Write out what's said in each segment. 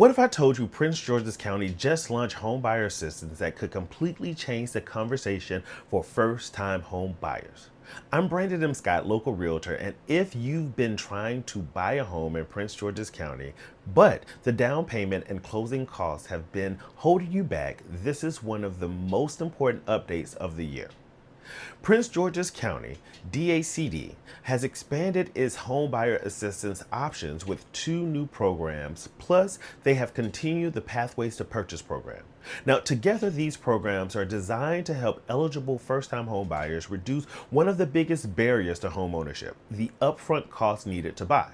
What if I told you Prince George's County just launched homebuyer assistance that could completely change the conversation for first-time home buyers? I'm Brandon M. Scott, local realtor, and if you've been trying to buy a home in Prince George's County, but the down payment and closing costs have been holding you back, this is one of the most important updates of the year. Prince George's County, DACD, has expanded its homebuyer assistance options with 2 new programs, plus they have continued the Pathways to Purchase program. Now, together, these programs are designed to help eligible first-time homebuyers reduce one of the biggest barriers to homeownership, the upfront costs needed to buy.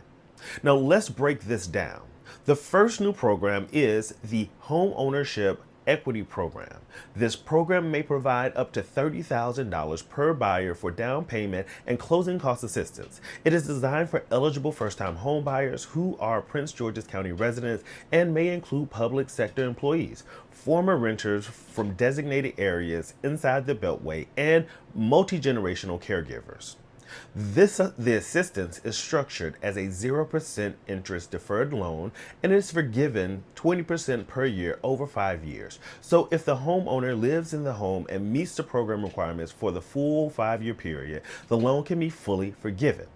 Now, let's break this down. The first new program is the Homeownership Equity Program. This program may provide up to $30,000 per buyer for down payment and closing cost assistance. It is designed for eligible first-time home buyers who are Prince George's County residents and may include public sector employees, former renters from designated areas inside the Beltway, and multi-generational caregivers. The assistance is structured as a 0% interest deferred loan and is forgiven 20% per year over 5 years. So if the homeowner lives in the home and meets the program requirements for the full 5-year period, the loan can be fully forgiven.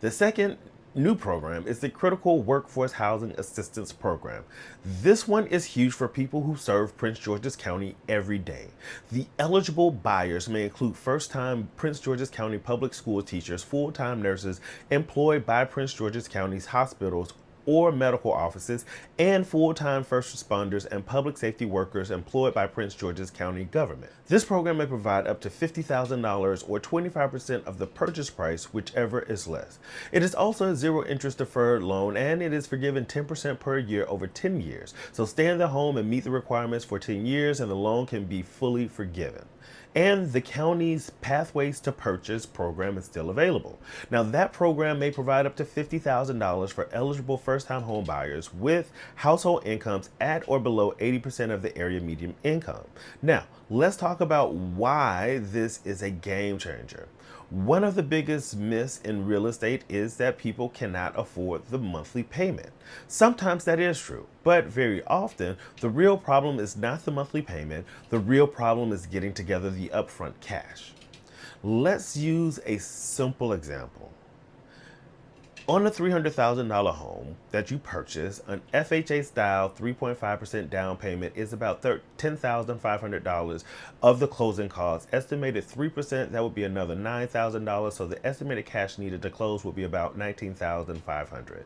The second new program is the Critical Workforce Housing Assistance Program. This one is huge for people who serve Prince George's County every day. The eligible buyers may include first-time Prince George's County public school teachers, full-time nurses employed by Prince George's County's hospitals or medical offices, and full-time first responders and public safety workers employed by Prince George's County government. This program may provide up to $50,000 or 25% of the purchase price, whichever is less. It is also a 0% deferred loan, and it is forgiven 10% per year over 10 years. So stay in the home and meet the requirements for 10 years and the loan can be fully forgiven. And the county's Pathways to Purchase program is still available. Now, that program may provide up to $50,000 for eligible first-time home buyers with household incomes at or below 80% of the area median income. Now, let's talk about why this is a game changer. One of the biggest myths in real estate is that people cannot afford the monthly payment. Sometimes that is true, but very often the real problem is not the monthly payment. The real problem is getting together the upfront cash. Let's use a simple example. On a $300,000 home that you purchase, an FHA-style 3.5% down payment is about $10,500 of the closing costs. Estimated 3%, that would be another $9,000. So the estimated cash needed to close would be about $19,500.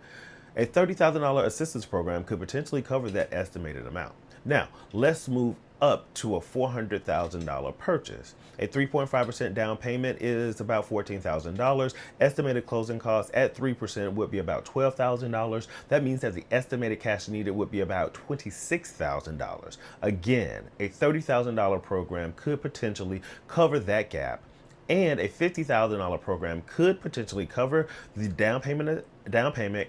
A $30,000 assistance program could potentially cover that estimated amount. Now, let's move up to a $400,000 purchase. A 3.5% down payment is about $14,000. Estimated closing costs at 3% would be about $12,000. That means that the estimated cash needed would be about $26,000. Again, a $30,000 program could potentially cover that gap, and a $50,000 program could potentially cover the down payment,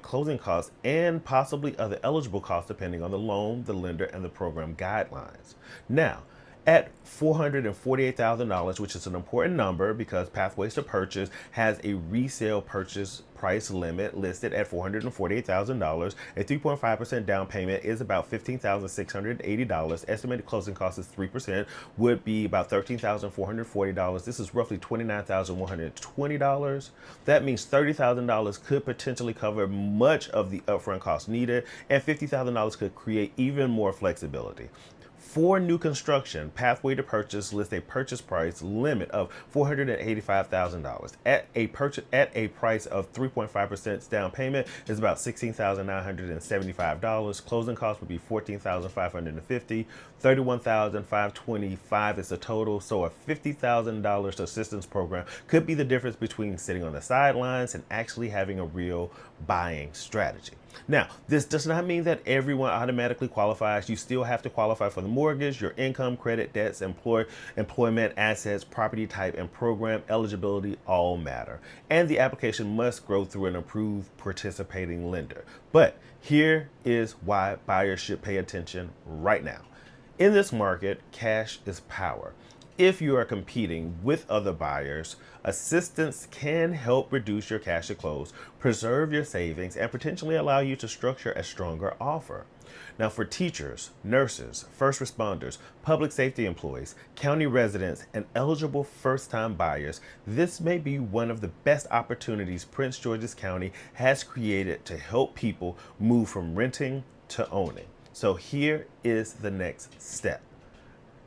closing costs, and possibly other eligible costs depending on the loan, the lender, and the program guidelines. Now, at $448,000, which is an important number because Pathways to Purchase has a resale purchase price limit listed at $448,000. A 3.5% down payment is about $15,680. Estimated closing cost is 3%, would be about $13,440. This is roughly $29,120. That means $30,000 could potentially cover much of the upfront cost needed, and $50,000 could create even more flexibility. For new construction, Pathway to Purchase lists a purchase price limit of $485,000. At a price of 3.5% down payment is about $16,975. Closing costs would be $14,550. $31,525 is the total. So a $50,000 assistance program could be the difference between sitting on the sidelines and actually having a real buying strategy. Now, this does not mean that everyone automatically qualifies. You still have to qualify for the mortgage, your income, credit, debts, employment, assets, property type, and program eligibility all matter. And the application must go through an approved participating lender. But here is why buyers should pay attention right now. In this market, cash is power. If you are competing with other buyers, assistance can help reduce your cash to close, preserve your savings, and potentially allow you to structure a stronger offer. Now, for teachers, nurses, first responders, public safety employees, county residents, and eligible first time buyers, this may be one of the best opportunities Prince George's County has created to help people move from renting to owning. So, here is the next step.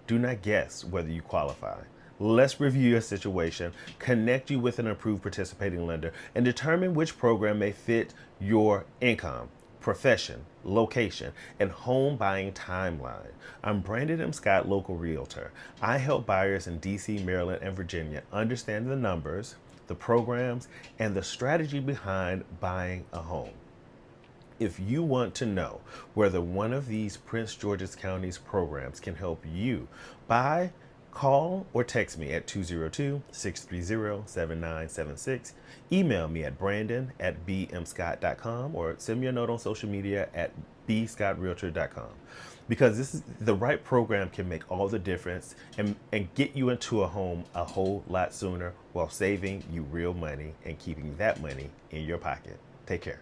Do not guess whether you qualify. Let's review your situation, connect you with an approved participating lender, and determine which program may fit your income, profession, location, and home buying timeline. I'm Brandon M. Scott, local realtor. I help buyers in DC, Maryland, and Virginia understand the numbers, the programs, and the strategy behind buying a home. If you want to know whether one of these Prince George's County's programs can help you buy, call or text me at 202-630-7976. Email me at brandon@bmscott.com or send me a note on social media at bscottrealtor.com. Because this is the right program can make all the difference and get you into a home a whole lot sooner while saving you real money and keeping that money in your pocket. Take care.